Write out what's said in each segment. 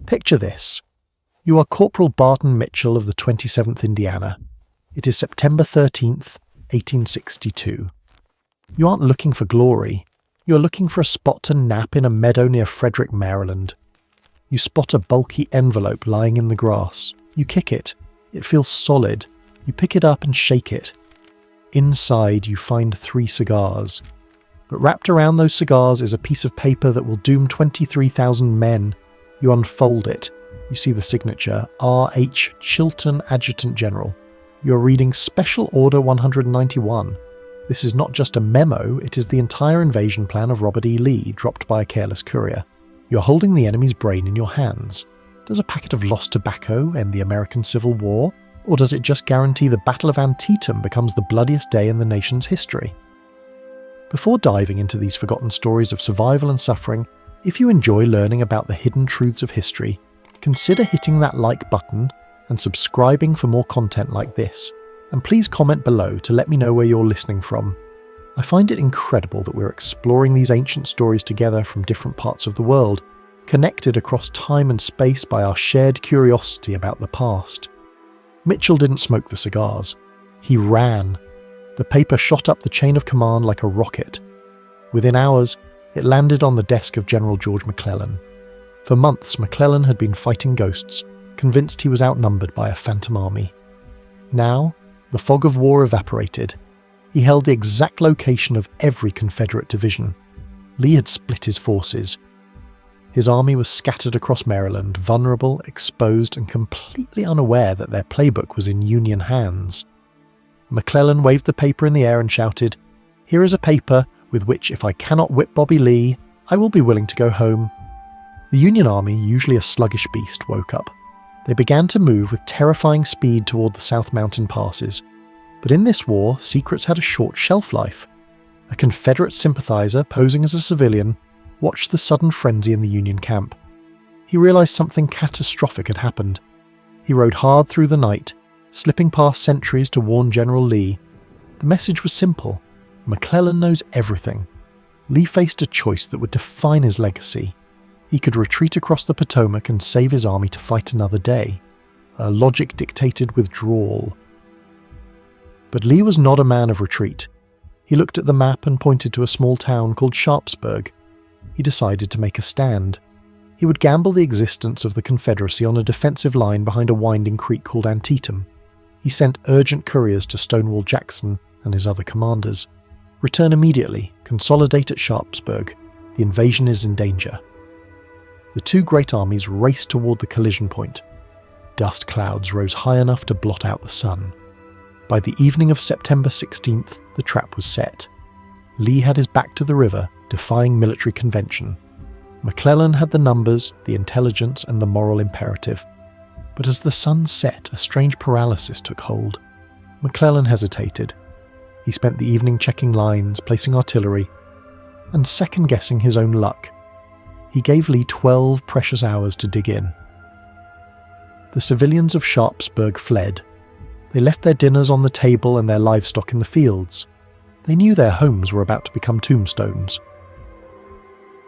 Picture this. You are Corporal Barton Mitchell of the 27th Indiana. It is September 13th, 1862. You aren't looking for glory. You are looking for a spot to nap in a meadow near Frederick, Maryland. You spot a bulky envelope lying in the grass. You kick it. It feels solid. You pick it up and shake it. Inside you find 3 cigars. But wrapped around those cigars is a piece of paper that will doom 23,000 men. You unfold it. You see the signature, R.H. Chilton, Adjutant General. You are reading Special Order 191. This is not just a memo, it is the entire invasion plan of Robert E. Lee, dropped by a careless courier. You're holding the enemy's brain in your hands. Does a packet of lost tobacco end the American Civil War? Or does it just guarantee the Battle of Antietam becomes the bloodiest day in the nation's history? Before diving into these forgotten stories of survival and suffering, if you enjoy learning about the hidden truths of history, consider hitting that like button and subscribing for more content like this. And please comment below to let me know where you're listening from. I find it incredible that we're exploring these ancient stories together from different parts of the world, connected across time and space by our shared curiosity about the past. Mitchell didn't smoke the cigars. He ran. The paper shot up the chain of command like a rocket. Within hours, it landed on the desk of General George McClellan. For months, McClellan had been fighting ghosts, convinced he was outnumbered by a phantom army. Now, the fog of war evaporated. He held the exact location of every Confederate division. Lee had split his forces. His army was scattered across Maryland, vulnerable, exposed, and completely unaware that their playbook was in Union hands. McClellan waved the paper in the air and shouted, "Here is a paper with which, if I cannot whip Bobby Lee, I will be willing to go home." The Union Army, usually a sluggish beast, woke up. They began to move with terrifying speed toward the South Mountain passes. But in this war, secrets had a short shelf life. A Confederate sympathizer, posing as a civilian, watched the sudden frenzy in the Union camp. He realized something catastrophic had happened. He rode hard through the night, slipping past sentries to warn General Lee. The message was simple. McClellan knows everything. Lee faced a choice that would define his legacy. He could retreat across the Potomac and save his army to fight another day. A logic dictated withdrawal. But Lee was not a man of retreat. He looked at the map and pointed to a small town called Sharpsburg. He decided to make a stand. He would gamble the existence of the Confederacy on a defensive line behind a winding creek called Antietam. He sent urgent couriers to Stonewall Jackson and his other commanders. "Return immediately. Consolidate at Sharpsburg. The invasion is in danger." The 2 great armies raced toward the collision point. Dust clouds rose high enough to blot out the sun. By the evening of September 16th, the trap was set. Lee had his back to the river, defying military convention. McClellan had the numbers, the intelligence, and the moral imperative. But as the sun set, a strange paralysis took hold. McClellan hesitated. He spent the evening checking lines, placing artillery, and second-guessing his own luck. He gave Lee 12 precious hours to dig in. The civilians of Sharpsburg fled. They left their dinners on the table and their livestock in the fields. They knew their homes were about to become tombstones.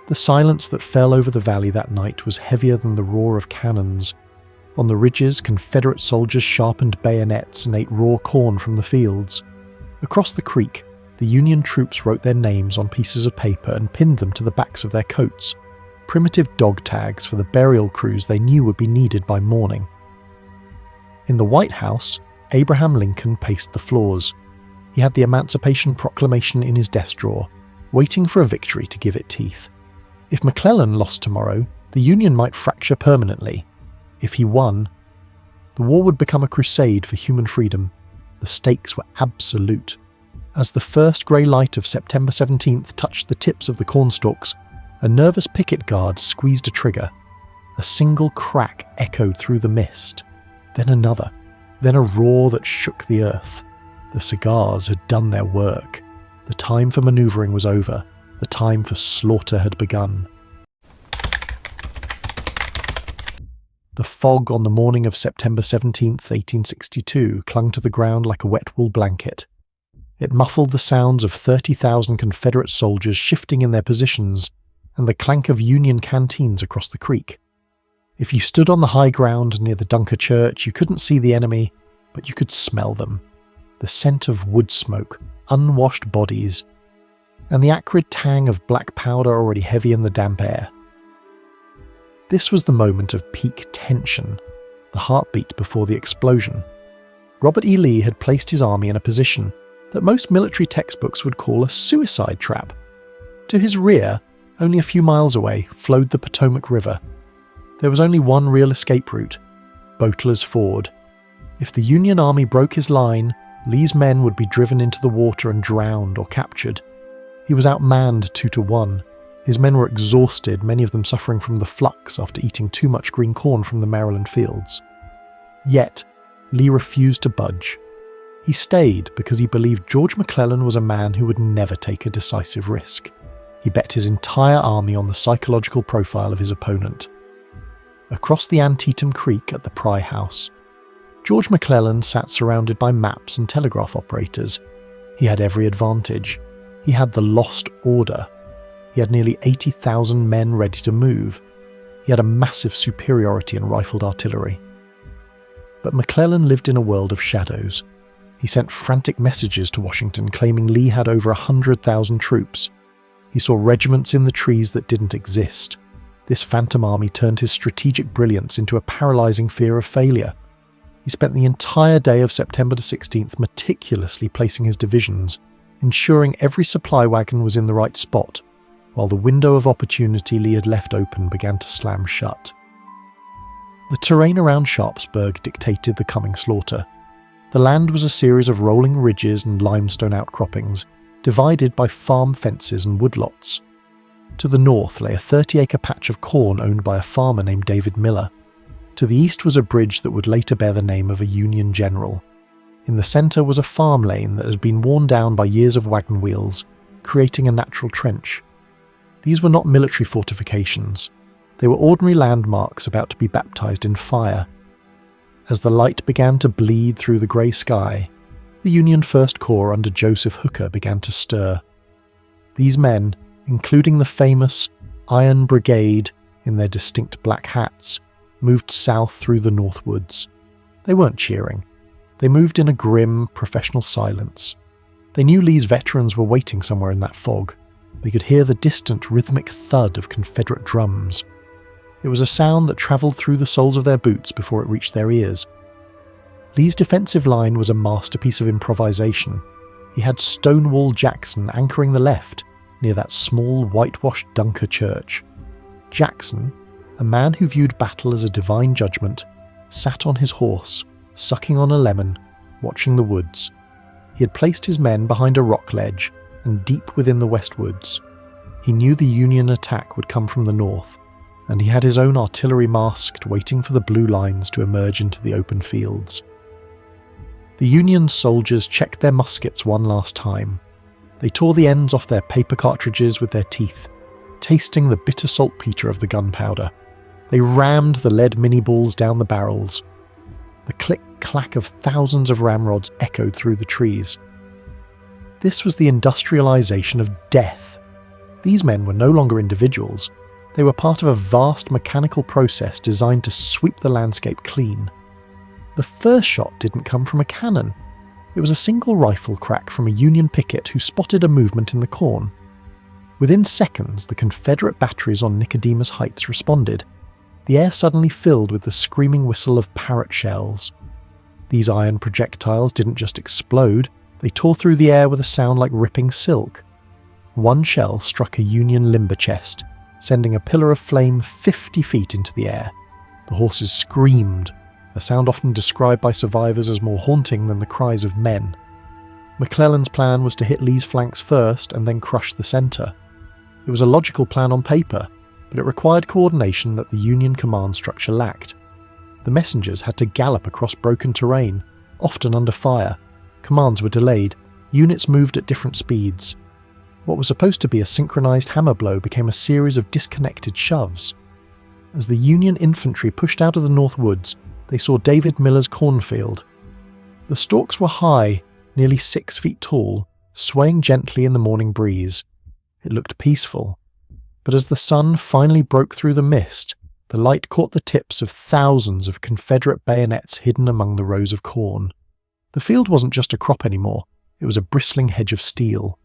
The silence that fell over the valley that night was heavier than the roar of cannons. On the ridges, Confederate soldiers sharpened bayonets and ate raw corn from the fields. Across the creek, the Union troops wrote their names on pieces of paper and pinned them to the backs of their coats. Primitive dog tags for the burial crews they knew would be needed by morning. In the White House, Abraham Lincoln paced the floors. He had the Emancipation Proclamation in his desk drawer, waiting for a victory to give it teeth. If McClellan lost tomorrow, the Union might fracture permanently. If he won, the war would become a crusade for human freedom. The stakes were absolute. As the first grey light of September 17th touched the tips of the cornstalks, a nervous picket guard squeezed a trigger. A single crack echoed through the mist. Then another. Then a roar that shook the earth. The cigars had done their work. The time for manoeuvring was over. The time for slaughter had begun. The fog on the morning of September 17th, 1862 clung to the ground like a wet wool blanket. It muffled the sounds of 30,000 Confederate soldiers shifting in their positions and the clank of Union canteens across the creek. If you stood on the high ground near the Dunker Church, you couldn't see the enemy, but you could smell them. The scent of wood smoke, unwashed bodies, and the acrid tang of black powder already heavy in the damp air. This was the moment of peak tension, the heartbeat before the explosion. Robert E. Lee had placed his army in a position that most military textbooks would call a suicide trap. To his rear, only a few miles away, flowed the Potomac River. There was only one real escape route, Boteler's Ford. If the Union Army broke his line, Lee's men would be driven into the water and drowned or captured. He was outmanned 2-1. His men were exhausted, many of them suffering from the flux after eating too much green corn from the Maryland fields. Yet, Lee refused to budge. He stayed because he believed George McClellan was a man who would never take a decisive risk. He bet his entire army on the psychological profile of his opponent. Across the Antietam Creek at the Pry House, George McClellan sat surrounded by maps and telegraph operators. He had every advantage. He had the lost order. He had nearly 80,000 men ready to move. He had a massive superiority in rifled artillery. But McClellan lived in a world of shadows. He sent frantic messages to Washington claiming Lee had over 100,000 troops. He saw regiments in the trees that didn't exist. This phantom army turned his strategic brilliance into a paralyzing fear of failure. He spent the entire day of September the 16th meticulously placing his divisions, ensuring every supply wagon was in the right spot, while the window of opportunity Lee had left open began to slam shut. The terrain around Sharpsburg dictated the coming slaughter. The land was a series of rolling ridges and limestone outcroppings, divided by farm fences and woodlots. To the north lay a 30-acre patch of corn owned by a farmer named David Miller. To the east was a bridge that would later bear the name of a Union general. In the centre was a farm lane that had been worn down by years of wagon wheels, creating a natural trench. These were not military fortifications. They were ordinary landmarks about to be baptized in fire. As the light began to bleed through the grey sky, the Union First Corps under Joseph Hooker began to stir. These men, including the famous Iron Brigade in their distinct black hats, moved south through the North Woods. They weren't cheering. They moved in a grim, professional silence. They knew Lee's veterans were waiting somewhere in that fog. They could hear the distant rhythmic thud of Confederate drums. It was a sound that travelled through the soles of their boots before it reached their ears. Lee's defensive line was a masterpiece of improvisation. He had Stonewall Jackson anchoring the left, near that small whitewashed Dunker Church. Jackson, a man who viewed battle as a divine judgment, sat on his horse, sucking on a lemon, watching the woods. He had placed his men behind a rock ledge and deep within the west woods. He knew the Union attack would come from the north, and he had his own artillery masked, waiting for the blue lines to emerge into the open fields. The Union soldiers checked their muskets one last time. They tore the ends off their paper cartridges with their teeth, tasting the bitter saltpeter of the gunpowder. They rammed the lead mini-balls down the barrels. The click-clack of thousands of ramrods echoed through the trees. This was the industrialization of death. These men were no longer individuals. They were part of a vast mechanical process designed to sweep the landscape clean. The first shot didn't come from a cannon. It was a single rifle crack from a Union picket who spotted a movement in the corn. Within seconds, the Confederate batteries on Nicodemus Heights responded. The air suddenly filled with the screaming whistle of parrot shells. These iron projectiles didn't just explode, they tore through the air with a sound like ripping silk. One shell struck a Union limber chest, sending a pillar of flame 50 feet into the air. The horses screamed, a sound often described by survivors as more haunting than the cries of men. McClellan's plan was to hit Lee's flanks first and then crush the centre. It was a logical plan on paper, but it required coordination that the Union command structure lacked. The messengers had to gallop across broken terrain, often under fire. Commands were delayed, units moved at different speeds. What was supposed to be a synchronized hammer blow became a series of disconnected shoves. As the Union infantry pushed out of the North Woods, they saw David Miller's Cornfield. The stalks were high, nearly 6 feet tall, swaying gently in the morning breeze. It looked peaceful. But as the sun finally broke through the mist, The light caught the tips of thousands of Confederate bayonets hidden among the rows of corn. The field wasn't just a crop anymore, it was a bristling hedge of steel.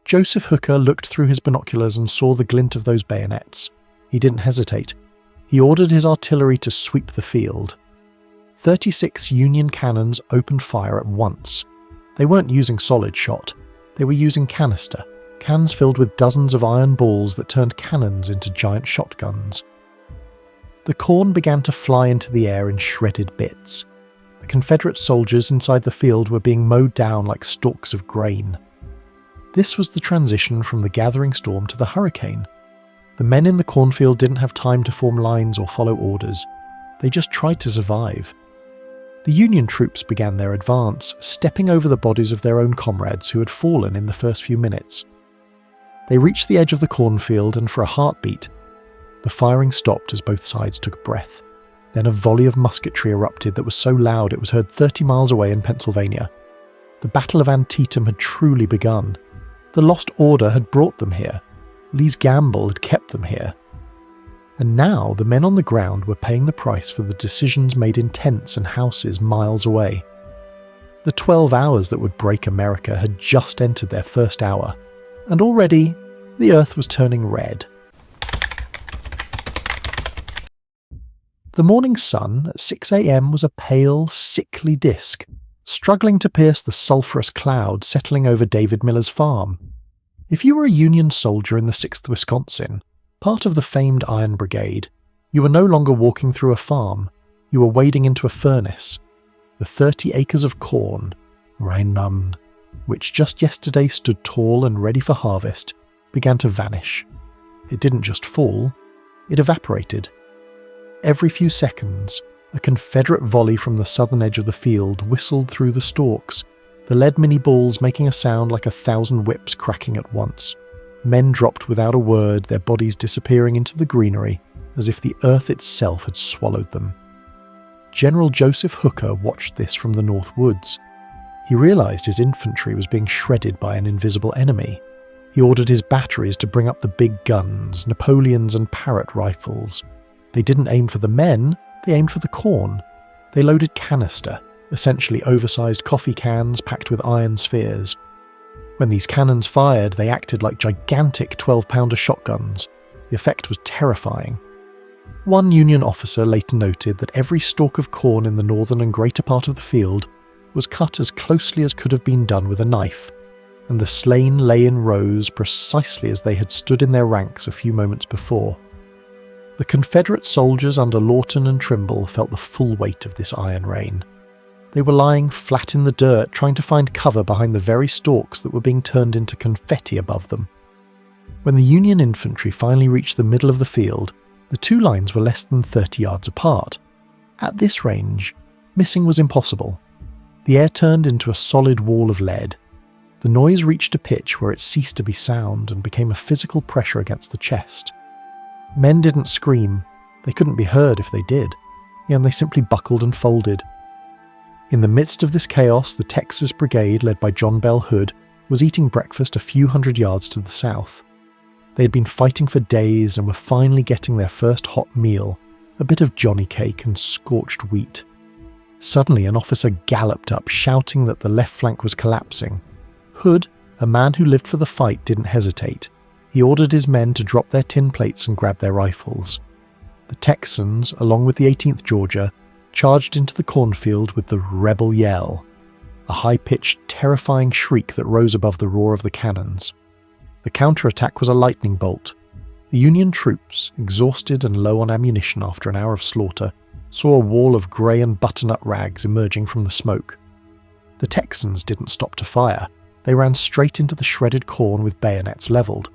Joseph Hooker looked through his binoculars and saw the glint of those bayonets. He didn't hesitate. He ordered his artillery to sweep the field. 36 Union cannons opened fire at once. They weren't using solid shot. They were using canister, cans filled with dozens of iron balls that turned cannons into giant shotguns. The corn began to fly into the air in shredded bits. The Confederate soldiers inside the field were being mowed down like stalks of grain. This was the transition from the gathering storm to the hurricane. The men in the cornfield didn't have time to form lines or follow orders. They just tried to survive. The Union troops began their advance, stepping over the bodies of their own comrades who had fallen in the first few minutes. They reached the edge of the cornfield, and for a heartbeat, the firing stopped as both sides took a breath. Then a volley of musketry erupted that was so loud it was heard 30 miles away in Pennsylvania. The Battle of Antietam had truly begun. The lost order had brought them here. Lee's gamble had kept them here. And now the men on the ground were paying the price for the decisions made in tents and houses miles away. The 12 hours that would break America had just entered their first hour, and already the earth was turning red. The morning sun at 6 a.m. was a pale, sickly disk, struggling to pierce the sulphurous cloud settling over David Miller's farm. If you were a Union soldier in the 6th Wisconsin, part of the famed Iron Brigade, you were no longer walking through a farm, you were wading into a furnace. The 30 acres of corn, rain-numbed, which just yesterday stood tall and ready for harvest, began to vanish. It didn't just fall, it evaporated. Every few seconds, a Confederate volley from the southern edge of the field whistled through the stalks, the lead mini balls making a sound like 1,000 whips cracking at once. Men dropped without a word, their bodies disappearing into the greenery, as if the earth itself had swallowed them. General Joseph Hooker watched this from the North Woods. He realized his infantry was being shredded by an invisible enemy. He ordered his batteries to bring up the big guns, Napoleons and Parrott rifles. They didn't aim for the men, they aimed for the corn. They loaded canister, essentially oversized coffee cans packed with iron spheres. When these cannons fired, they acted like gigantic 12-pounder shotguns. The effect was terrifying. One Union officer later noted that every stalk of corn in the northern and greater part of the field was cut as closely as could have been done with a knife, and the slain lay in rows precisely as they had stood in their ranks a few moments before. The Confederate soldiers under Lawton and Trimble felt the full weight of this iron rain. They were lying flat in the dirt, trying to find cover behind the very stalks that were being turned into confetti above them. When the Union infantry finally reached the middle of the field, the two lines were less than 30 yards apart. At this range, missing was impossible. The air turned into a solid wall of lead. The noise reached a pitch where it ceased to be sound and became a physical pressure against the chest. Men didn't scream. They couldn't be heard if they did, and they simply buckled and folded. In the midst of this chaos, the Texas Brigade, led by John Bell Hood, was eating breakfast a few hundred yards to the south. They had been fighting for days and were finally getting their first hot meal, a bit of johnny cake and scorched wheat. Suddenly an officer galloped up, shouting that the left flank was collapsing. Hood, a man who lived for the fight, didn't hesitate. He ordered his men to drop their tin plates and grab their rifles. The Texans, along with the 18th Georgia, charged into the cornfield with the rebel yell, a high-pitched, terrifying shriek that rose above the roar of the cannons. The counterattack was a lightning bolt. The Union troops, exhausted and low on ammunition after an hour of slaughter, saw a wall of grey and butternut rags emerging from the smoke. The Texans didn't stop to fire. They ran straight into the shredded corn with bayonets levelled.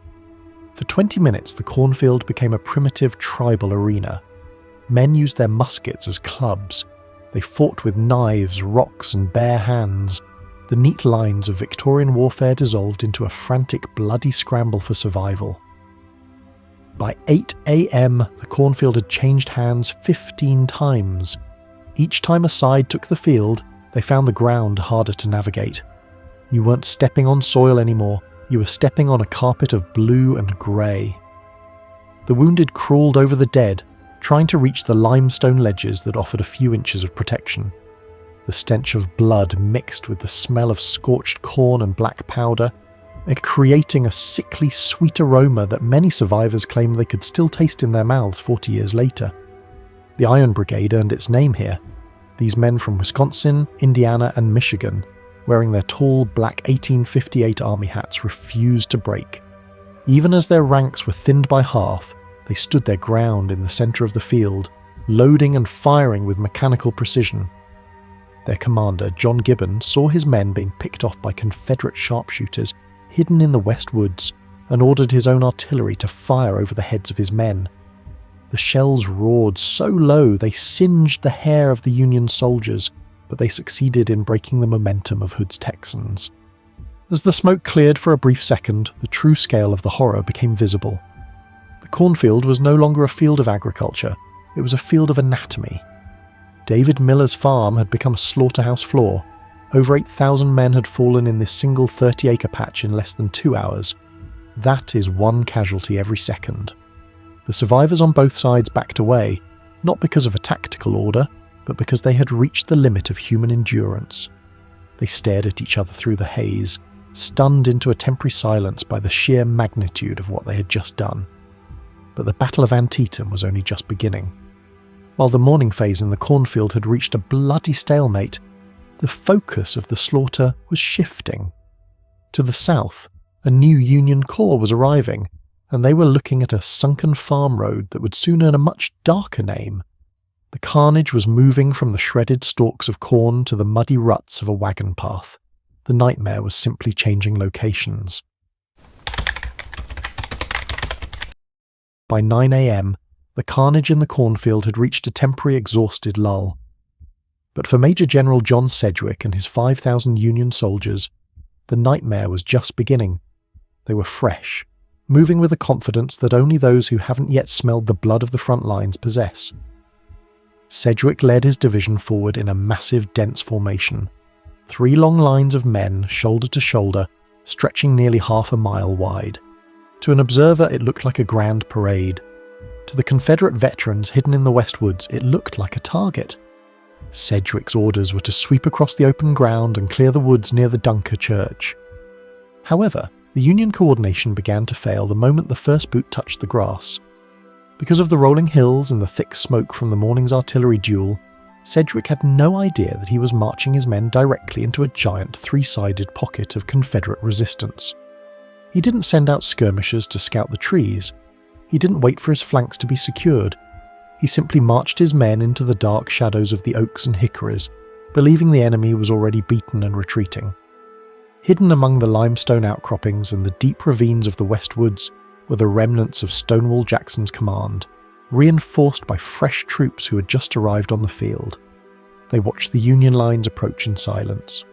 For 20 minutes, the cornfield became a primitive tribal arena. Men used their muskets as clubs. They fought with knives, rocks, and bare hands. The neat lines of Victorian warfare dissolved into a frantic, bloody scramble for survival. By 8 a.m., the cornfield had changed hands 15 times. Each time a side took the field, they found the ground harder to navigate. You weren't stepping on soil anymore. You were stepping on a carpet of blue and grey. The wounded crawled over the dead, trying to reach the limestone ledges that offered a few inches of protection. The stench of blood mixed with the smell of scorched corn and black powder, creating a sickly sweet aroma that many survivors claim they could still taste in their mouths 40 years later. The Iron Brigade earned its name here. These men from Wisconsin, Indiana, and Michigan, wearing their tall black 1858 army hats, refused to break. Even as their ranks were thinned by half, they stood their ground in the centre of the field, loading and firing with mechanical precision. Their commander, John Gibbon, saw his men being picked off by Confederate sharpshooters hidden in the West Woods and ordered his own artillery to fire over the heads of his men. The shells roared so low they singed the hair of the Union soldiers, but they succeeded in breaking the momentum of Hood's Texans. As the smoke cleared for a brief second, the true scale of the horror became visible. The cornfield was no longer a field of agriculture, it was a field of anatomy. David Miller's farm had become a slaughterhouse floor. Over 8,000 men had fallen in this single 30-acre patch in less than 2 hours. That is one casualty every second. The survivors on both sides backed away, not because of a tactical order, but because they had reached the limit of human endurance. They stared at each other through the haze, stunned into a temporary silence by the sheer magnitude of what they had just done. But the Battle of Antietam was only just beginning. While the morning phase in the cornfield had reached a bloody stalemate, the focus of the slaughter was shifting. To the south, a new Union Corps was arriving, and they were looking at a sunken farm road that would soon earn a much darker name. The carnage was moving from the shredded stalks of corn to the muddy ruts of a wagon path. The nightmare was simply changing locations. By 9 a.m., the carnage in the cornfield had reached a temporary exhausted lull. But for Major General John Sedgwick and his 5,000 Union soldiers, the nightmare was just beginning. They were fresh, moving with a confidence that only those who haven't yet smelled the blood of the front lines possess. Sedgwick led his division forward in a massive, dense formation. 3 long lines of men, shoulder to shoulder, stretching nearly half a mile wide. To an observer, it looked like a grand parade. To the Confederate veterans hidden in the West Woods, it looked like a target. Sedgwick's orders were to sweep across the open ground and clear the woods near the Dunker Church. However, the Union coordination began to fail the moment the first boot touched the grass. Because of the rolling hills and the thick smoke from the morning's artillery duel, Sedgwick had no idea that he was marching his men directly into a giant 3-sided pocket of Confederate resistance. He didn't send out skirmishers to scout the trees. He didn't wait for his flanks to be secured. He simply marched his men into the dark shadows of the oaks and hickories, believing the enemy was already beaten and retreating. Hidden among the limestone outcroppings and the deep ravines of the West Woods were the remnants of Stonewall Jackson's command, reinforced by fresh troops who had just arrived on the field. They watched the Union lines approach in silence.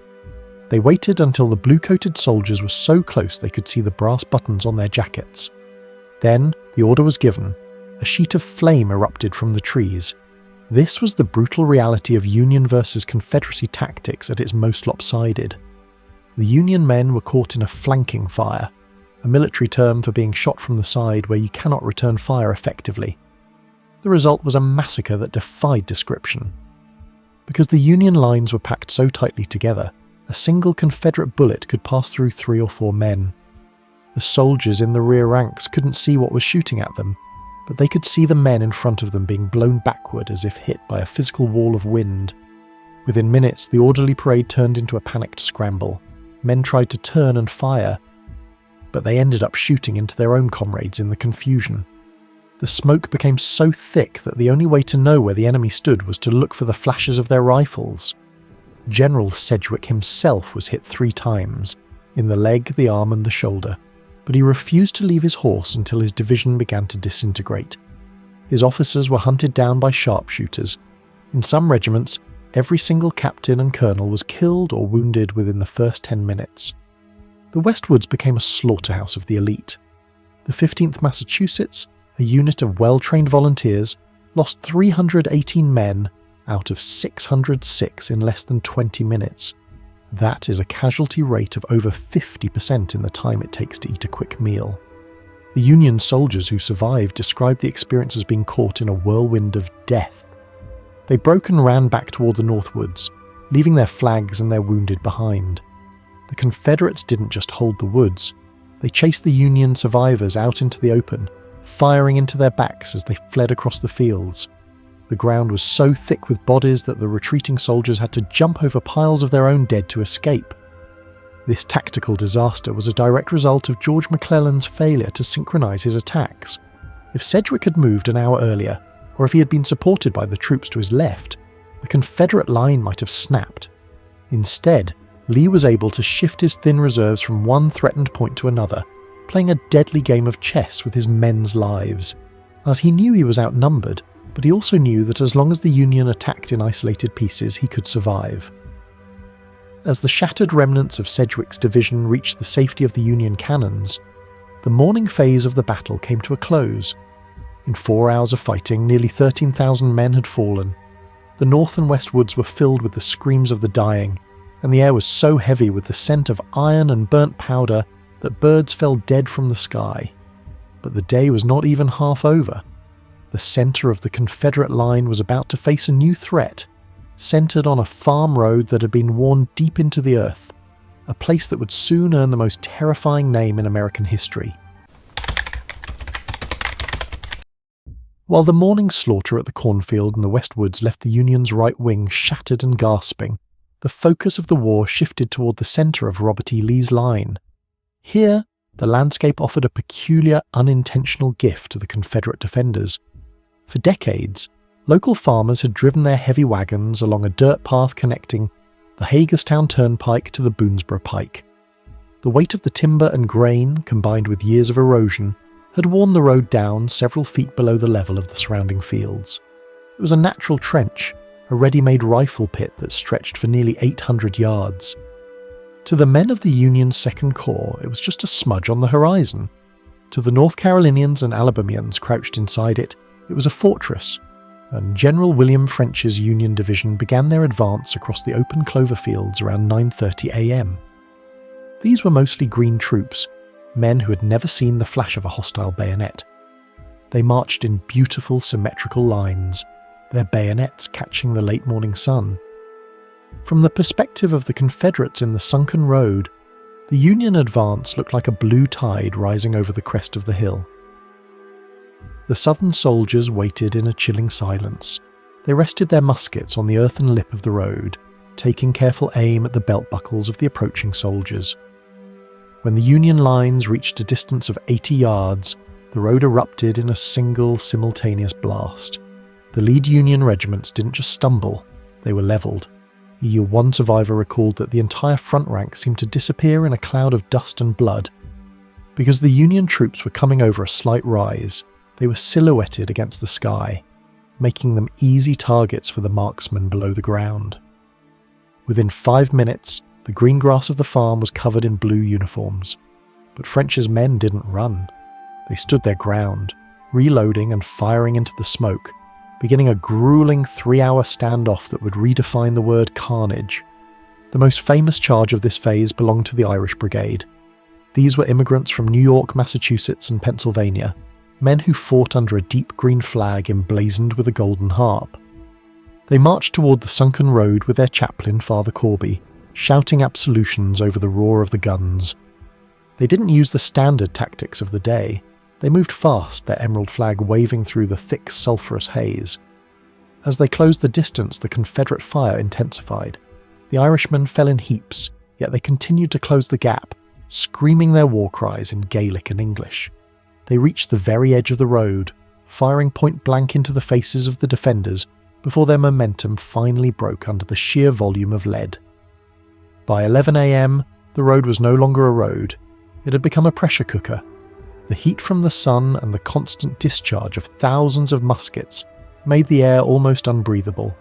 They waited until the blue-coated soldiers were so close they could see the brass buttons on their jackets. Then the order was given. A sheet of flame erupted from the trees. This was the brutal reality of Union versus Confederacy tactics at its most lopsided. The Union men were caught in a flanking fire, a military term for being shot from the side where you cannot return fire effectively. The result was a massacre that defied description. Because the Union lines were packed so tightly together, a single Confederate bullet could pass through 3 or 4 men. The soldiers in the rear ranks couldn't see what was shooting at them, but they could see the men in front of them being blown backward as if hit by a physical wall of wind. Within minutes, the orderly parade turned into a panicked scramble. Men tried to turn and fire, but they ended up shooting into their own comrades in the confusion. The smoke became so thick that the only way to know where the enemy stood was to look for the flashes of their rifles. General Sedgwick himself was hit 3 times, in the leg, the arm and the shoulder, but he refused to leave his horse until his division began to disintegrate. His officers were hunted down by sharpshooters. In some regiments, every single captain and colonel was killed or wounded within the first 10 minutes. The West Woods became a slaughterhouse of the elite. The 15th Massachusetts, a unit of well-trained volunteers, lost 318 men out of 606 in less than 20 minutes. That is a casualty rate of over 50% in the time it takes to eat a quick meal. The The Union soldiers who survived described the experience as being caught in a whirlwind of death. They broke and ran back toward the northwoods, leaving their flags and their wounded behind. The Confederates didn't just hold the woods. They chased the Union survivors out into the open, firing into their backs as they fled across the fields. The ground was so thick with bodies that the retreating soldiers had to jump over piles of their own dead to escape. This tactical disaster was a direct result of George McClellan's failure to synchronize his attacks. If Sedgwick had moved an hour earlier, or if he had been supported by the troops to his left, the Confederate line might have snapped. Instead, Lee was able to shift his thin reserves from one threatened point to another, playing a deadly game of chess with his men's lives. As he knew he was outnumbered, but he also knew that as long as the Union attacked in isolated pieces, he could survive. As the shattered remnants of Sedgwick's division reached the safety of the Union cannons, the morning phase of the battle came to a close. In 4 hours of fighting, nearly 13,000 men had fallen. The north and west woods were filled with the screams of the dying, and the air was so heavy with the scent of iron and burnt powder that birds fell dead from the sky. But the day was not even half over. The centre of the Confederate line was about to face a new threat, centred on a farm road that had been worn deep into the earth, a place that would soon earn the most terrifying name in American history. While the morning slaughter at the Cornfield and the West Woods left the Union's right wing shattered and gasping, the focus of the war shifted toward the centre of Robert E. Lee's line. Here, the landscape offered a peculiar, unintentional gift to the Confederate defenders. For decades, local farmers had driven their heavy wagons along a dirt path connecting the Hagerstown Turnpike to the Boonesborough Pike. The weight of the timber and grain, combined with years of erosion, had worn the road down several feet below the level of the surrounding fields. It was a natural trench, a ready-made rifle pit that stretched for nearly 800 yards. To the men of the Union's Second Corps, it was just a smudge on the horizon. To the North Carolinians and Alabamians crouched inside it, it was a fortress, and General William French's Union division began their advance across the open clover fields around 9:30 a.m. These were mostly green troops, men who had never seen the flash of a hostile bayonet. They marched in beautiful symmetrical lines, their bayonets catching the late morning sun. From the perspective of the Confederates in the Sunken Road, the Union advance looked like a blue tide rising over the crest of the hill. The Southern soldiers waited in a chilling silence. They rested their muskets on the earthen lip of the road, taking careful aim at the belt buckles of the approaching soldiers. When the Union lines reached a distance of 80 yards, the road erupted in a single, simultaneous blast. The lead Union regiments didn't just stumble, they were levelled. One survivor recalled that the entire front rank seemed to disappear in a cloud of dust and blood. Because the Union troops were coming over a slight rise, they were silhouetted against the sky, making them easy targets for the marksmen below the ground. Within 5 minutes, the green grass of the farm was covered in blue uniforms. But French's men didn't run. They stood their ground, reloading and firing into the smoke, beginning a grueling 3-hour standoff that would redefine the word carnage. The most famous charge of this phase belonged to the Irish Brigade. These were immigrants from New York, Massachusetts and Pennsylvania, men who fought under a deep green flag emblazoned with a golden harp. They marched toward the Sunken Road with their chaplain, Father Corby, shouting absolutions over the roar of the guns. They didn't use the standard tactics of the day. They moved fast, their emerald flag waving through the thick, sulphurous haze. As they closed the distance, the Confederate fire intensified. The Irishmen fell in heaps, yet they continued to close the gap, screaming their war cries in Gaelic and English. They reached the very edge of the road, firing point blank into the faces of the defenders before their momentum finally broke under the sheer volume of lead. By 11 a.m., the road was no longer a road. It had become a pressure cooker. The heat from the sun and the constant discharge of thousands of muskets made the air almost unbreathable.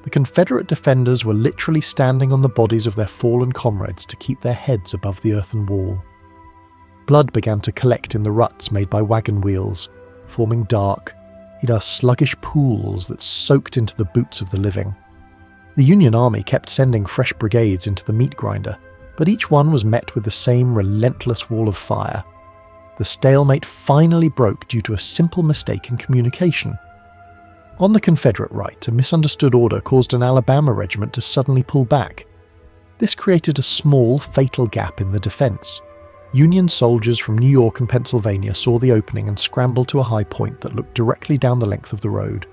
The Confederate defenders were literally standing on the bodies of their fallen comrades to keep their heads above the earthen wall. Blood began to collect in the ruts made by wagon wheels, forming dark, yet sluggish pools that soaked into the boots of the living. The Union Army kept sending fresh brigades into the meat grinder, but each one was met with the same relentless wall of fire. the stalemate finally broke due to a simple mistake in communication. On the Confederate right, a misunderstood order caused an Alabama regiment to suddenly pull back. This created a small, fatal gap in the defense. Union soldiers from New York and Pennsylvania saw the opening and scrambled to a high point that looked directly down the length of the road.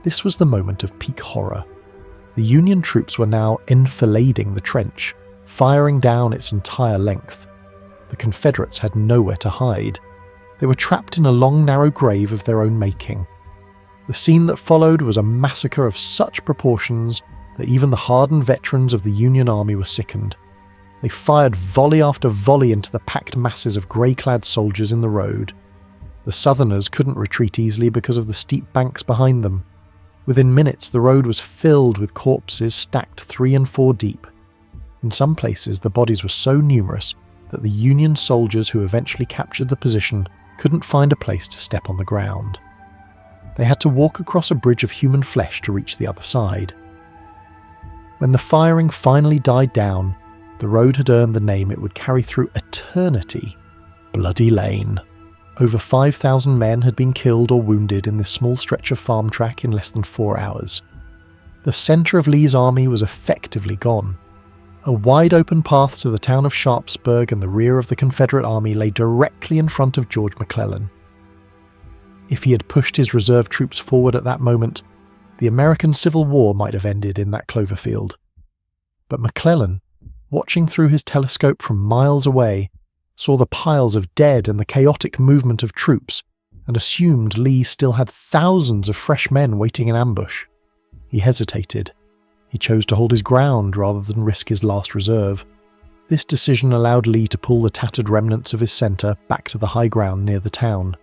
This was the moment of peak horror. The Union troops were now enfilading the trench, firing down its entire length. The Confederates had nowhere to hide. They were trapped in a long, narrow grave of their own making. The scene that followed was a massacre of such proportions that even the hardened veterans of the Union Army were sickened. They fired volley after volley into the packed masses of grey-clad soldiers in the road. The Southerners couldn't retreat easily because of the steep banks behind them. Within minutes, the road was filled with corpses stacked 3 and 4 deep. In some places, the bodies were so numerous that the Union soldiers who eventually captured the position couldn't find a place to step on the ground. They had to walk across a bridge of human flesh to reach the other side. When the firing finally died down, the road had earned the name it would carry through eternity: Bloody Lane. Over 5,000 men had been killed or wounded in this small stretch of farm track in less than 4 hours. The centre of Lee's army was effectively gone. A wide-open path to the town of Sharpsburg and the rear of the Confederate army lay directly in front of George McClellan. If he had pushed his reserve troops forward at that moment, the American Civil War might have ended in that clover field. But McClellan, watching through his telescope from miles away, saw the piles of dead and the chaotic movement of troops, and assumed Lee still had thousands of fresh men waiting in ambush. He hesitated. He chose to hold his ground rather than risk his last reserve. This decision allowed Lee to pull the tattered remnants of his centre back to the high ground near the town.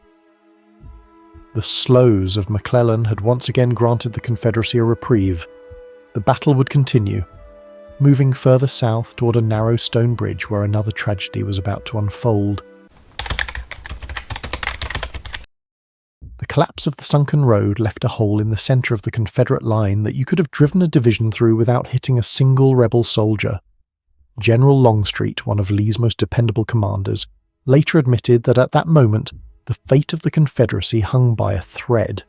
The slows of McClellan had once again granted the Confederacy a reprieve. The battle would continue, moving further south toward a narrow stone bridge where another tragedy was about to unfold. The collapse of the Sunken Road left a hole in the centre of the Confederate line that you could have driven a division through without hitting a single rebel soldier. General Longstreet, one of Lee's most dependable commanders, later admitted that at that moment the fate of the Confederacy hung by a thread.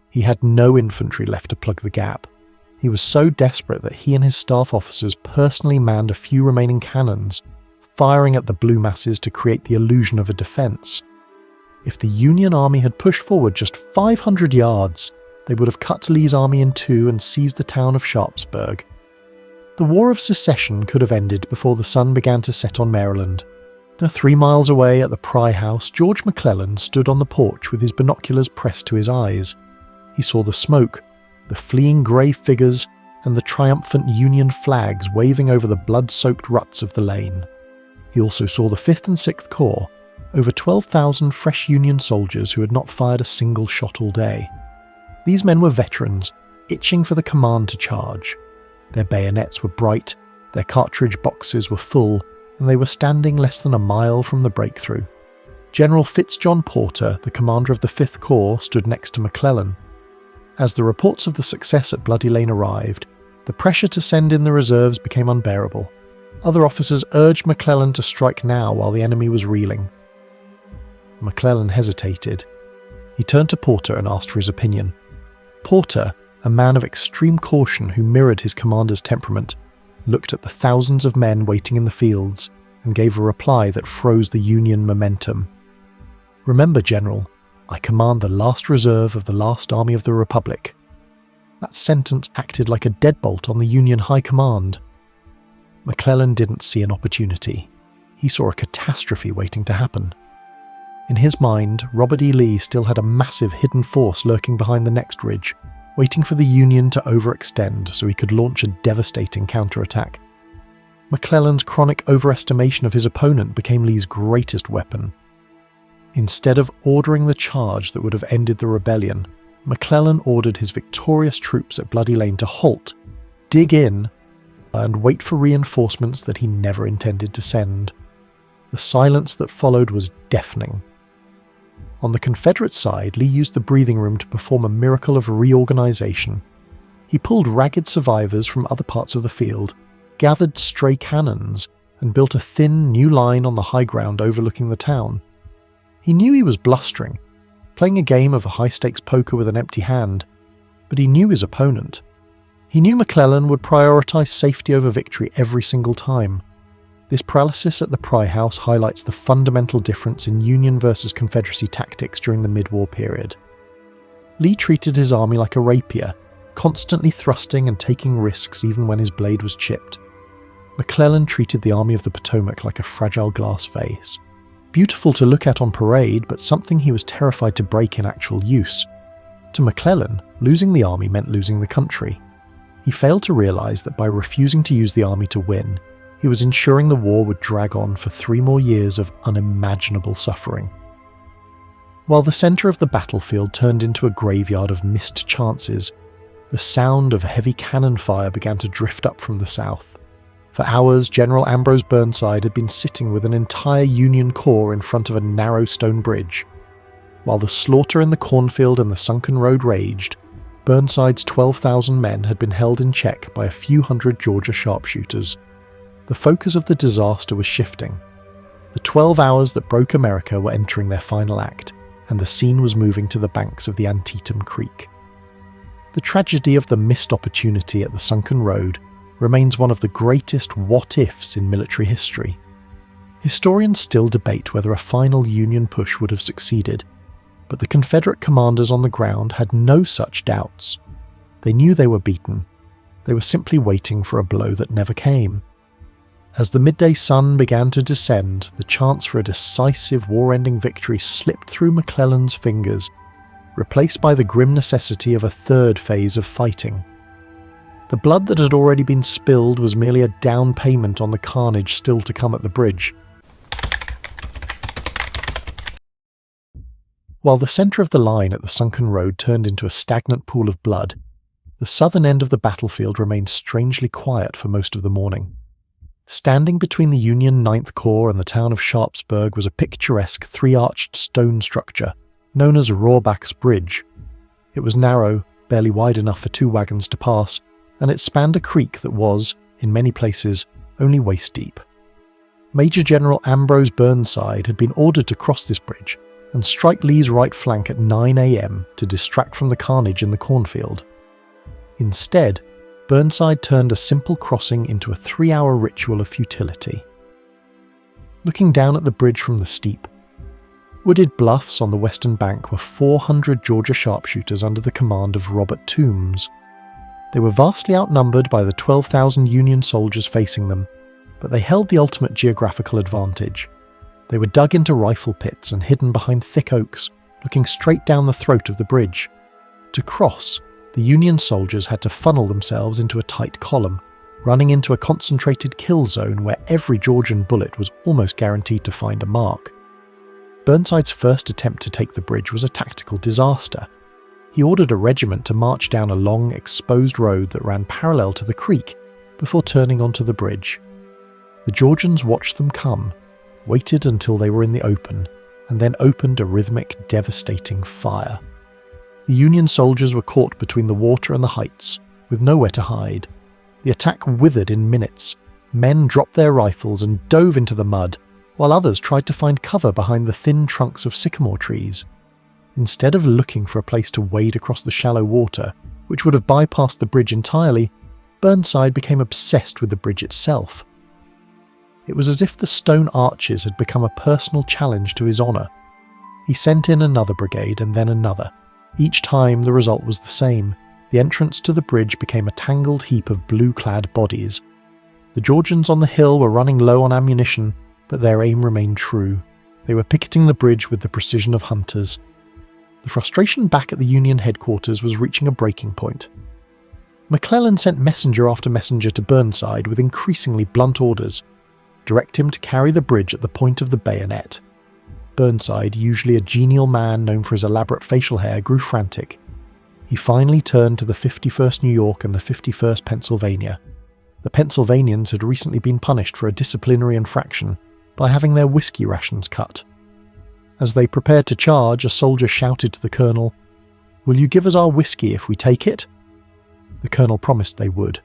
He had no infantry left to plug the gap. He was so desperate that he and his staff officers personally manned a few remaining cannons, firing at the blue masses to create the illusion of a defence. If the Union army had pushed forward just 500 yards, they would have cut Lee's army in two and seized the town of Sharpsburg. The War of Secession could have ended before the sun began to set on Maryland. 3 miles away at the Pry House, George McClellan stood on the porch with his binoculars pressed to his eyes. He saw the smoke, the fleeing grey figures, and the triumphant Union flags waving over the blood-soaked ruts of the lane. He also saw the 5th and 6th Corps, over 12,000 fresh Union soldiers who had not fired a single shot all day. These men were veterans, itching for the command to charge. Their bayonets were bright, their cartridge boxes were full, and they were standing less than a mile from the breakthrough. General Fitzjohn Porter, the commander of the 5th Corps, stood next to McClellan. As the reports of the success at Bloody Lane arrived, the pressure to send in the reserves became unbearable. Other officers urged McClellan to strike now while the enemy was reeling. McClellan hesitated. He turned to Porter and asked for his opinion. Porter, a man of extreme caution who mirrored his commander's temperament, looked at the thousands of men waiting in the fields and gave a reply that froze the Union momentum. "Remember, General, I command the last reserve of the last army of the Republic." That sentence acted like a deadbolt on the Union high command. McClellan didn't see an opportunity. He saw a catastrophe waiting to happen. In his mind, Robert E. Lee still had a massive hidden force lurking behind the next ridge, waiting for the Union to overextend so he could launch a devastating counterattack. McClellan's chronic overestimation of his opponent became Lee's greatest weapon. Instead of ordering the charge that would have ended the rebellion, McClellan ordered his victorious troops at Bloody Lane to halt, dig in, and wait for reinforcements that he never intended to send. The silence that followed was deafening. On the Confederate side, Lee used the breathing room to perform a miracle of reorganization. He pulled ragged survivors from other parts of the field, gathered stray cannons, and built a thin, new line on the high ground overlooking the town. He knew he was blustering, playing a game of high-stakes poker with an empty hand, but he knew his opponent. He knew McClellan would prioritise safety over victory every single time. This paralysis at the Pry House highlights the fundamental difference in Union versus Confederacy tactics during the mid-war period. Lee treated his army like a rapier, constantly thrusting and taking risks even when his blade was chipped. McClellan treated the Army of the Potomac like a fragile glass vase. Beautiful to look at on parade, but something he was terrified to break in actual use. To McClellan, losing the army meant losing the country. He failed to realise that by refusing to use the army to win, he was ensuring the war would drag on for 3 more years of unimaginable suffering. While the centre of the battlefield turned into a graveyard of missed chances, the sound of heavy cannon fire began to drift up from the south. For hours, General Ambrose Burnside had been sitting with an entire Union corps in front of a narrow stone bridge. While the slaughter in the Cornfield and the Sunken Road raged, Burnside's 12,000 men had been held in check by a few hundred Georgia sharpshooters. The focus of the disaster was shifting. The 12 hours that broke America were entering their final act, and the scene was moving to the banks of the Antietam Creek. The tragedy of the missed opportunity at the Sunken Road remains one of the greatest what-ifs in military history. Historians still debate whether a final Union push would have succeeded, but the Confederate commanders on the ground had no such doubts. They knew they were beaten. They were simply waiting for a blow that never came. As the midday sun began to descend, the chance for a decisive war-ending victory slipped through McClellan's fingers, replaced by the grim necessity of a third phase of fighting. The blood that had already been spilled was merely a down payment on the carnage still to come at the bridge. While the centre of the line at the Sunken Road turned into a stagnant pool of blood, the southern end of the battlefield remained strangely quiet for most of the morning. Standing between the Union 9th Corps and the town of Sharpsburg was a picturesque 3-arched stone structure known as Rohrbach's Bridge. It was narrow, barely wide enough for 2 wagons to pass, and it spanned a creek that was, in many places, only waist-deep. Major General Ambrose Burnside had been ordered to cross this bridge and strike Lee's right flank at 9 a.m. to distract from the carnage in the cornfield. Instead, Burnside turned a simple crossing into a 3-hour ritual of futility. Looking down at the bridge from the steep, wooded bluffs on the western bank were 400 Georgia sharpshooters under the command of Robert Toombs. They were vastly outnumbered by the 12,000 Union soldiers facing them, but they held the ultimate geographical advantage. They were dug into rifle pits and hidden behind thick oaks, looking straight down the throat of the bridge. To cross, the Union soldiers had to funnel themselves into a tight column, running into a concentrated kill zone where every Georgian bullet was almost guaranteed to find a mark. Burnside's first attempt to take the bridge was a tactical disaster. He ordered a regiment to march down a long, exposed road that ran parallel to the creek before turning onto the bridge. The Georgians watched them come, waited until they were in the open, and then opened a rhythmic, devastating fire. The Union soldiers were caught between the water and the heights, with nowhere to hide. The attack withered in minutes. Men dropped their rifles and dove into the mud, while others tried to find cover behind the thin trunks of sycamore trees. Instead of looking for a place to wade across the shallow water, which would have bypassed the bridge entirely, Burnside became obsessed with the bridge itself. It was as if the stone arches had become a personal challenge to his honour. He sent in another brigade and then another. Each time the result was the same. The entrance to the bridge became a tangled heap of blue-clad bodies. The Georgians on the hill were running low on ammunition, but their aim remained true. They were picketing the bridge with the precision of hunters. The frustration back at the Union headquarters was reaching a breaking point. McClellan sent messenger after messenger to Burnside with increasingly blunt orders. Direct him to carry the bridge at the point of the bayonet. Burnside, usually a genial man known for his elaborate facial hair, grew frantic. He finally turned to the 51st New York and the 51st Pennsylvania. The Pennsylvanians had recently been punished for a disciplinary infraction by having their whiskey rations cut. As they prepared to charge, a soldier shouted to the colonel, "Will you give us our whiskey if we take it?" The colonel promised they would.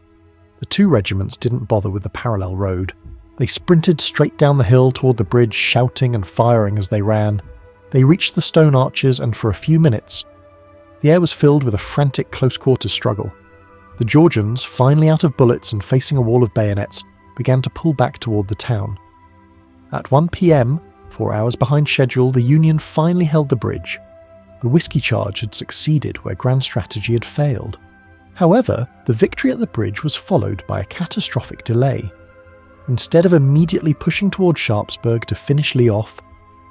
The 2 regiments didn't bother with the parallel road. They sprinted straight down the hill toward the bridge, shouting and firing as they ran. They reached the stone arches, and for a few minutes, the air was filled with a frantic close-quarters struggle. The Georgians, finally out of bullets and facing a wall of bayonets, began to pull back toward the town. At 1 p.m, 4 hours behind schedule, the Union finally held the bridge. The whiskey charge had succeeded where grand strategy had failed. However, the victory at the bridge was followed by a catastrophic delay. Instead of immediately pushing toward Sharpsburg to finish Lee off,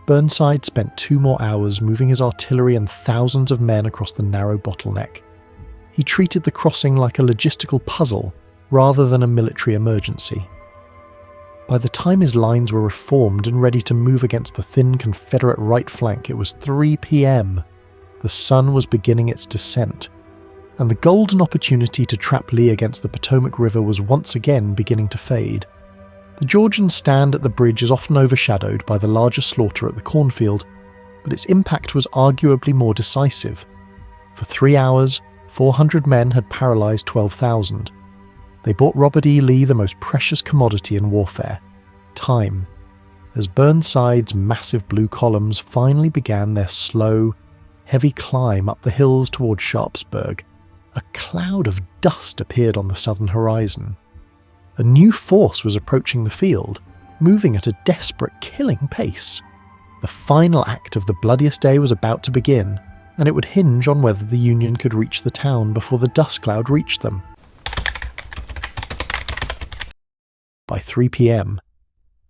Burnside spent 2 more hours moving his artillery and thousands of men across the narrow bottleneck. He treated the crossing like a logistical puzzle rather than a military emergency. By the time his lines were reformed and ready to move against the thin Confederate right flank, it was 3 p.m. The sun was beginning its descent, and the golden opportunity to trap Lee against the Potomac River was once again beginning to fade. The Georgian stand at the bridge is often overshadowed by the larger slaughter at the Cornfield, but its impact was arguably more decisive. For 3 hours, 400 men had paralyzed 12,000. They bought Robert E. Lee the most precious commodity in warfare: time. As Burnside's massive blue columns finally began their slow, heavy climb up the hills toward Sharpsburg, a cloud of dust appeared on the southern horizon. A new force was approaching the field, moving at a desperate, killing pace. The final act of the bloodiest day was about to begin, and it would hinge on whether the Union could reach the town before the dust cloud reached them. By 3 p.m,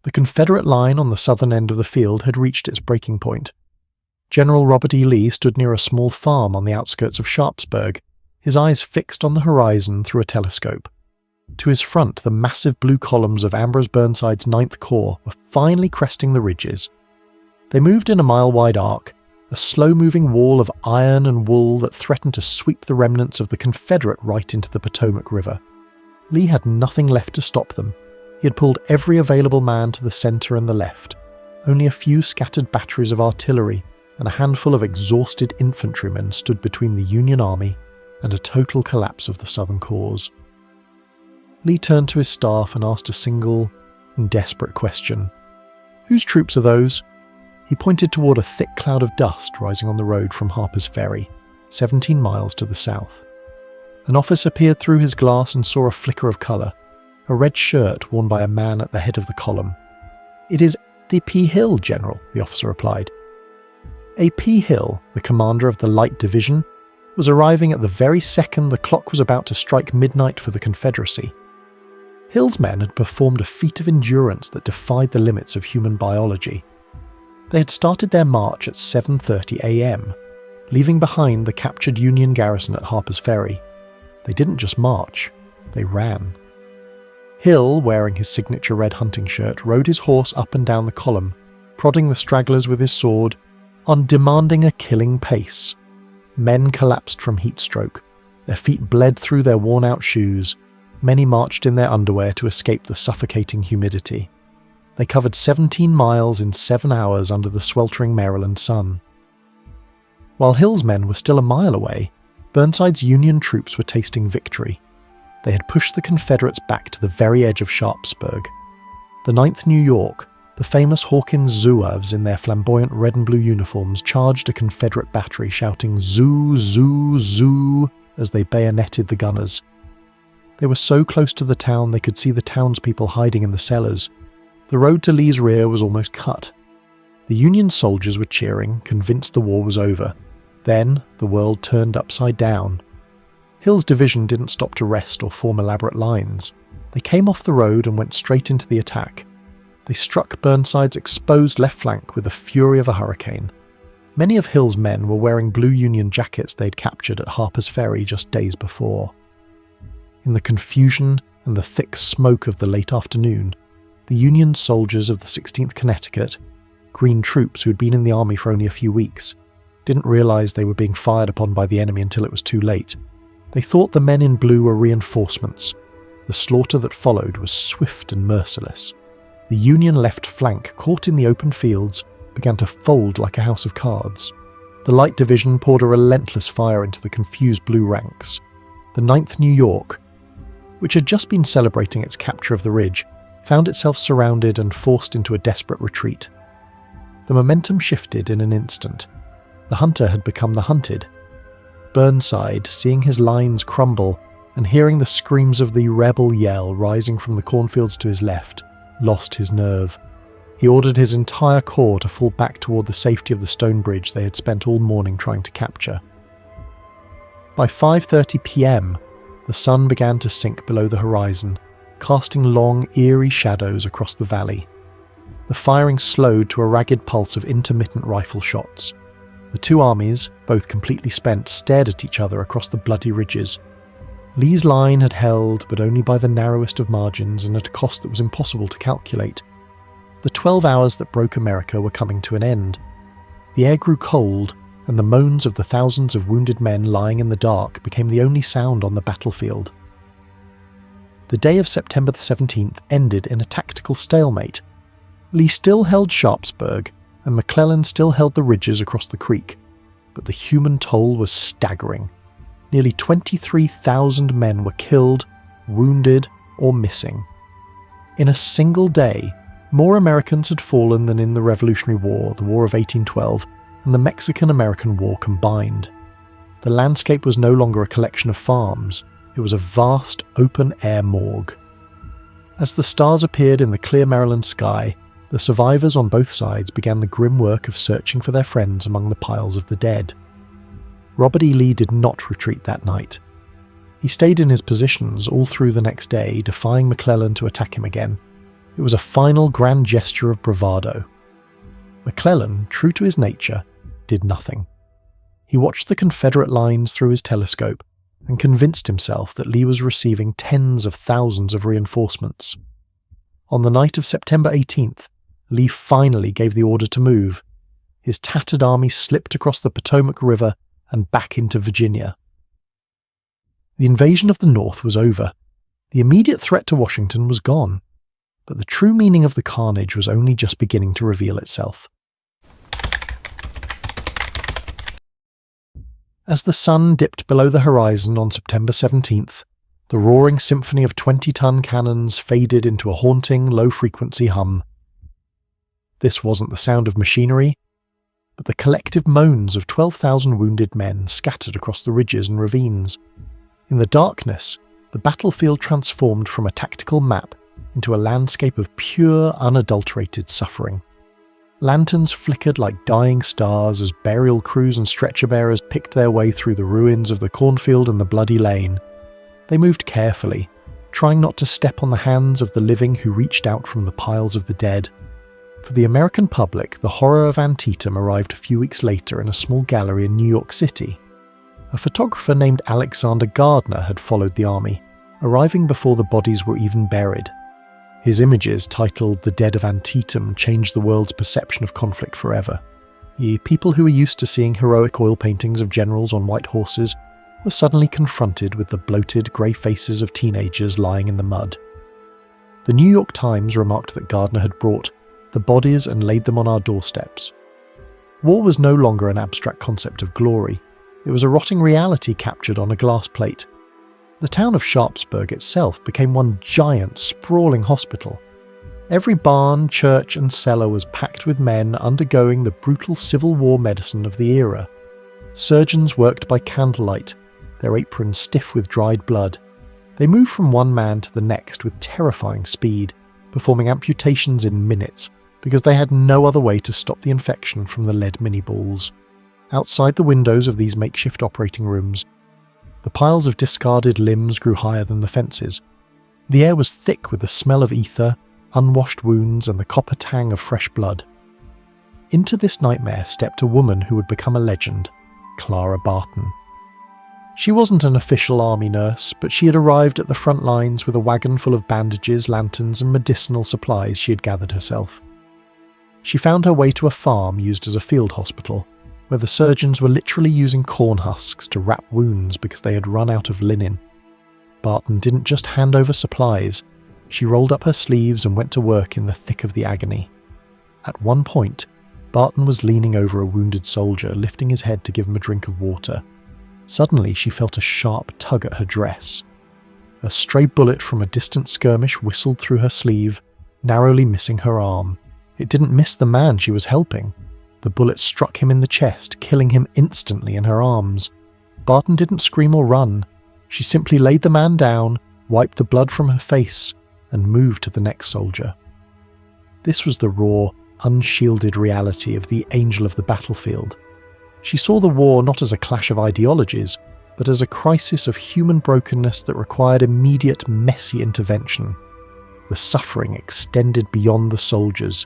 the Confederate line on the southern end of the field had reached its breaking point. General Robert E. Lee stood near a small farm on the outskirts of Sharpsburg, his eyes fixed on the horizon through a telescope. To his front, the massive blue columns of Ambrose Burnside's 9th Corps were finally cresting the ridges. They moved in a mile-wide arc, a slow-moving wall of iron and wool that threatened to sweep the remnants of the Confederate right into the Potomac River. Lee had nothing left to stop them. He had pulled every available man to the centre and the left. Only a few scattered batteries of artillery and a handful of exhausted infantrymen stood between the Union Army and a total collapse of the Southern cause. Lee turned to his staff and asked a single and desperate question. "Whose troops are those?" He pointed toward a thick cloud of dust rising on the road from Harper's Ferry, 17 miles to the south. An officer peered through his glass and saw a flicker of colour, a red shirt worn by a man at the head of the column. "It is A.P. Hill, General," the officer replied. A.P. Hill, the commander of the Light Division, was arriving at the very second the clock was about to strike midnight for the Confederacy. Hill's men had performed a feat of endurance that defied the limits of human biology. They had started their march at 7:30 a.m, leaving behind the captured Union garrison at Harper's Ferry. They didn't just march, they ran. Hill, wearing his signature red hunting shirt, rode his horse up and down the column, prodding the stragglers with his sword, on demanding a killing pace. Men collapsed from heat stroke. Their feet bled through their worn-out shoes. Many marched in their underwear to escape the suffocating humidity. They covered 17 miles in 7 hours under the sweltering Maryland sun. While Hill's men were still a mile away, Burnside's Union troops were tasting victory. They had pushed the Confederates back to the very edge of Sharpsburg. The 9th New York, the famous Hawkins Zouaves in their flamboyant red and blue uniforms, charged a Confederate battery, shouting "Zoo, zoo, zoo" as they bayoneted the gunners. They were so close to the town they could see the townspeople hiding in the cellars. The road to Lee's rear was almost cut. The Union soldiers were cheering, convinced the war was over. Then the world turned upside down. Hill's division didn't stop to rest or form elaborate lines. They came off the road and went straight into the attack. They struck Burnside's exposed left flank with the fury of a hurricane. Many of Hill's men were wearing blue Union jackets they'd captured at Harper's Ferry just days before. In the confusion and the thick smoke of the late afternoon, the Union soldiers of the 16th Connecticut, green troops who had been in the army for only a few weeks, didn't realize they were being fired upon by the enemy until it was too late. They thought the men in blue were reinforcements. The slaughter that followed was swift and merciless. The Union left flank, caught in the open fields, began to fold like a house of cards. The Light Division poured a relentless fire into the confused blue ranks. The 9th New York, which had just been celebrating its capture of the ridge, found itself surrounded and forced into a desperate retreat. The momentum shifted in an instant. The hunter had become the hunted. Burnside, seeing his lines crumble and hearing the screams of the rebel yell rising from the cornfields to his left, lost his nerve. He ordered his entire corps to fall back toward the safety of the stone bridge they had spent all morning trying to capture. By 5:30 p.m, the sun began to sink below the horizon, casting long, eerie shadows across the valley. The firing slowed to a ragged pulse of intermittent rifle shots. The two armies, both completely spent, stared at each other across the bloody ridges. Lee's line had held, but only by the narrowest of margins and at a cost that was impossible to calculate. The 12 hours that broke America were coming to an end. The air grew cold, and the moans of the thousands of wounded men lying in the dark became the only sound on the battlefield. The day of September the 17th ended in a tactical stalemate. Lee still held Sharpsburg, and McClellan still held the ridges across the creek, but the human toll was staggering. Nearly 23,000 men were killed, wounded, or missing. In a single day, more Americans had fallen than in the Revolutionary War, the War of 1812, and the Mexican-American War combined. The landscape was no longer a collection of farms, it was a vast open-air morgue. As the stars appeared in the clear Maryland sky, the survivors on both sides began the grim work of searching for their friends among the piles of the dead. Robert E. Lee did not retreat that night. He stayed in his positions all through the next day, defying McClellan to attack him again. It was a final grand gesture of bravado. McClellan, true to his nature, did nothing. He watched the Confederate lines through his telescope and convinced himself that Lee was receiving tens of thousands of reinforcements. On the night of September 18th, Lee finally gave the order to move. His tattered army slipped across the Potomac River and back into Virginia. The invasion of the North was over. The immediate threat to Washington was gone, but the true meaning of the carnage was only just beginning to reveal itself. As the sun dipped below the horizon on September 17th, the roaring symphony of 20-ton cannons faded into a haunting, low-frequency hum. This wasn't the sound of machinery, but the collective moans of 12,000 wounded men scattered across the ridges and ravines. In the darkness, the battlefield transformed from a tactical map into a landscape of pure, unadulterated suffering. Lanterns flickered like dying stars as burial crews and stretcher-bearers picked their way through the ruins of the cornfield and the bloody lane. They moved carefully, trying not to step on the hands of the living who reached out from the piles of the dead. For the American public, the horror of Antietam arrived a few weeks later in a small gallery in New York City. A photographer named Alexander Gardner had followed the army, arriving before the bodies were even buried. His images, titled "The Dead of Antietam," changed the world's perception of conflict forever. The people who were used to seeing heroic oil paintings of generals on white horses were suddenly confronted with the bloated, grey faces of teenagers lying in the mud. The New York Times remarked that Gardner had brought the bodies and laid them on our doorsteps. War was no longer an abstract concept of glory. It was a rotting reality captured on a glass plate. The town of Sharpsburg itself became one giant, sprawling hospital. Every barn, church and cellar was packed with men undergoing the brutal Civil War medicine of the era. Surgeons worked by candlelight, their aprons stiff with dried blood. They moved from one man to the next with terrifying speed, performing amputations in minutes because they had no other way to stop the infection from the lead mini-balls. Outside the windows of these makeshift operating rooms, the piles of discarded limbs grew higher than the fences. The air was thick with the smell of ether, unwashed wounds, and the copper tang of fresh blood. Into this nightmare stepped a woman who would become a legend, Clara Barton. She wasn't an official army nurse, but she had arrived at the front lines with a wagon full of bandages, lanterns, and medicinal supplies she had gathered herself. She found her way to a farm used as a field hospital, where the surgeons were literally using corn husks to wrap wounds because they had run out of linen. Barton didn't just hand over supplies, she rolled up her sleeves and went to work in the thick of the agony. At one point, Barton was leaning over a wounded soldier, lifting his head to give him a drink of water. Suddenly she felt a sharp tug at her dress. A stray bullet from a distant skirmish whistled through her sleeve, narrowly missing her arm. It didn't miss the man she was helping. The bullet struck him in the chest, killing him instantly in her arms. Barton didn't scream or run. She simply laid the man down, wiped the blood from her face, and moved to the next soldier. This was the raw, unshielded reality of the angel of the battlefield. She saw the war not as a clash of ideologies, but as a crisis of human brokenness that required immediate, messy intervention. The suffering extended beyond the soldiers.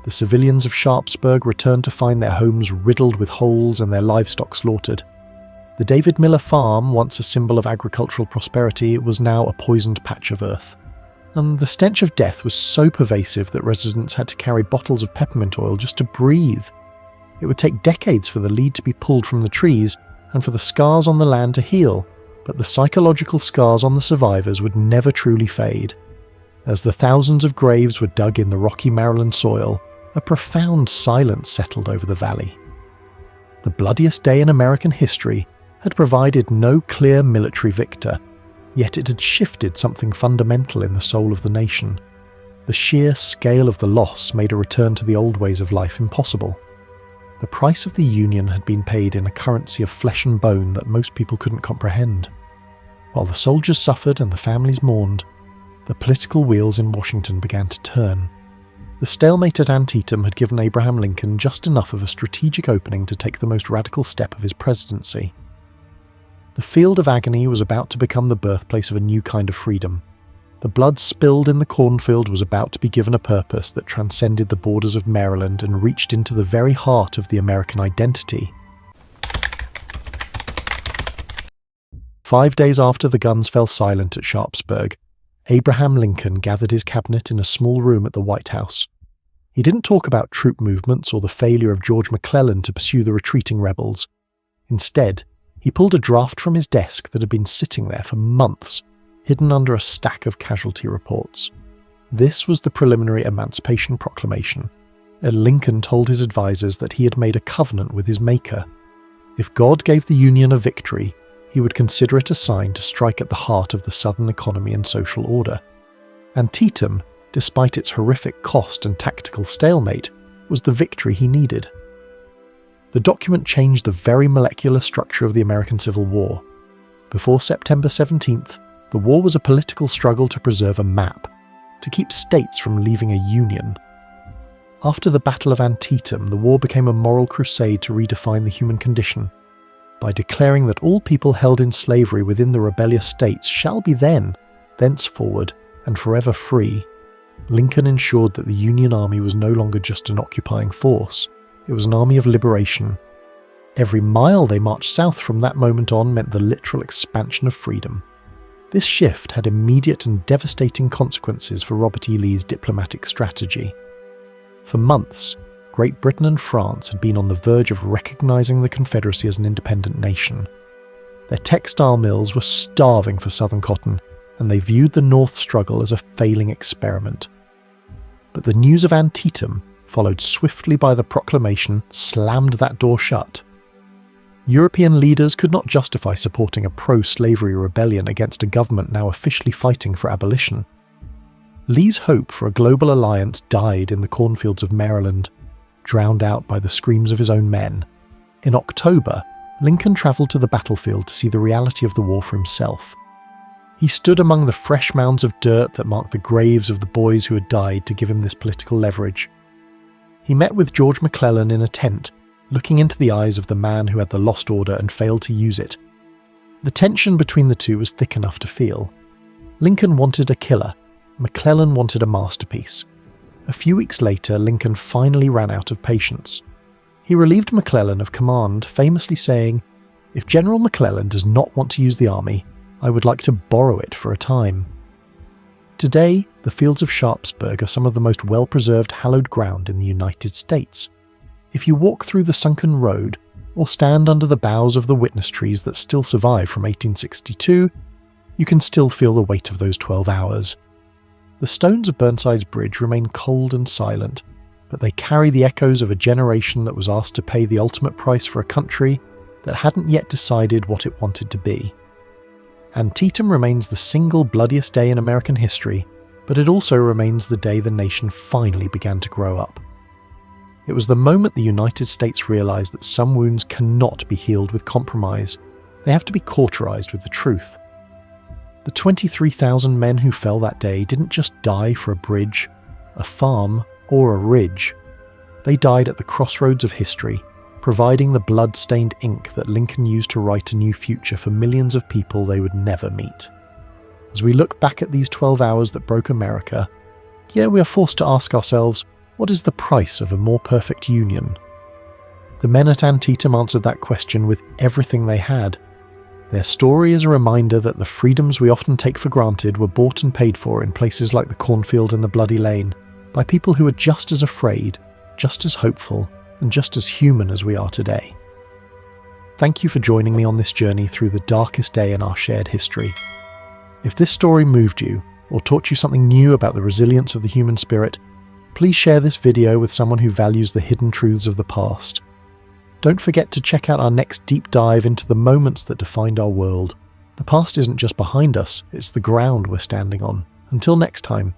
The civilians of Sharpsburg returned to find their homes riddled with holes and their livestock slaughtered. The David Miller farm, once a symbol of agricultural prosperity, was now a poisoned patch of earth. And the stench of death was so pervasive that residents had to carry bottles of peppermint oil just to breathe. It would take decades for the lead to be pulled from the trees and for the scars on the land to heal, but the psychological scars on the survivors would never truly fade. As the thousands of graves were dug in the rocky Maryland soil, a profound silence settled over the valley. The bloodiest day in American history had provided no clear military victor, yet it had shifted something fundamental in the soul of the nation. The sheer scale of the loss made a return to the old ways of life impossible. The price of the Union had been paid in a currency of flesh and bone that most people couldn't comprehend. While the soldiers suffered and the families mourned, the political wheels in Washington began to turn. The stalemate at Antietam had given Abraham Lincoln just enough of a strategic opening to take the most radical step of his presidency. The field of agony was about to become the birthplace of a new kind of freedom. The blood spilled in the cornfield was about to be given a purpose that transcended the borders of Maryland and reached into the very heart of the American identity. 5 days after the guns fell silent at Sharpsburg, Abraham Lincoln gathered his cabinet in a small room at the White House. He didn't talk about troop movements or the failure of George McClellan to pursue the retreating rebels. Instead, he pulled a draft from his desk that had been sitting there for months, hidden under a stack of casualty reports. This was the preliminary Emancipation Proclamation, and Lincoln told his advisers that he had made a covenant with his Maker. If God gave the Union a victory, he would consider it a sign to strike at the heart of the Southern economy and social order. Antietam, despite its horrific cost and tactical stalemate, was the victory he needed. The document changed the very molecular structure of the American Civil War. Before September 17th, the war was a political struggle to preserve a map, to keep states from leaving a union. After the Battle of Antietam, the war became a moral crusade to redefine the human condition. By declaring that all people held in slavery within the rebellious states shall be then, thenceforward, and forever free, Lincoln ensured that the Union Army was no longer just an occupying force. It was an army of liberation. Every mile they marched south from that moment on meant the literal expansion of freedom. This shift had immediate and devastating consequences for Robert E. Lee's diplomatic strategy. For months, Great Britain and France had been on the verge of recognizing the Confederacy as an independent nation. Their textile mills were starving for Southern cotton, and they viewed the North struggle as a failing experiment. But the news of Antietam, followed swiftly by the proclamation, slammed that door shut. European leaders could not justify supporting a pro-slavery rebellion against a government now officially fighting for abolition. Lee's hope for a global alliance died in the cornfields of Maryland, drowned out by the screams of his own men. In October, Lincoln travelled to the battlefield to see the reality of the war for himself. He stood among the fresh mounds of dirt that marked the graves of the boys who had died to give him this political leverage. He met with George McClellan in a tent, looking into the eyes of the man who had the lost order and failed to use it. The tension between the two was thick enough to feel. Lincoln wanted a killer, McClellan wanted a masterpiece. A few weeks later, Lincoln finally ran out of patience. He relieved McClellan of command, famously saying, "If General McClellan does not want to use the army, I would like to borrow it for a time." Today, the fields of Sharpsburg are some of the most well-preserved hallowed ground in the United States. If you walk through the Sunken Road, or stand under the boughs of the witness trees that still survive from 1862, you can still feel the weight of those 12 hours. The stones of Burnside's bridge remain cold and silent, but they carry the echoes of a generation that was asked to pay the ultimate price for a country that hadn't yet decided what it wanted to be. Antietam remains the single bloodiest day in American history, but it also remains the day the nation finally began to grow up. It was the moment the United States realized that some wounds cannot be healed with compromise. They have to be cauterized with the truth. The 23,000 men who fell that day didn't just die for a bridge, a farm, or a ridge. They died at the crossroads of history, providing the blood-stained ink that Lincoln used to write a new future for millions of people they would never meet. As we look back at these 12 hours that broke America, we are forced to ask ourselves, what is the price of a more perfect union? The men at Antietam answered that question with everything they had. Their story is a reminder that the freedoms we often take for granted were bought and paid for in places like the Cornfield and the Bloody Lane by people who were just as afraid, just as hopeful, and just as human as we are today. Thank you for joining me on this journey through the darkest day in our shared history. If this story moved you, or taught you something new about the resilience of the human spirit, please share this video with someone who values the hidden truths of the past. Don't forget to check out our next deep dive into the moments that defined our world. The past isn't just behind us, it's the ground we're standing on. Until next time,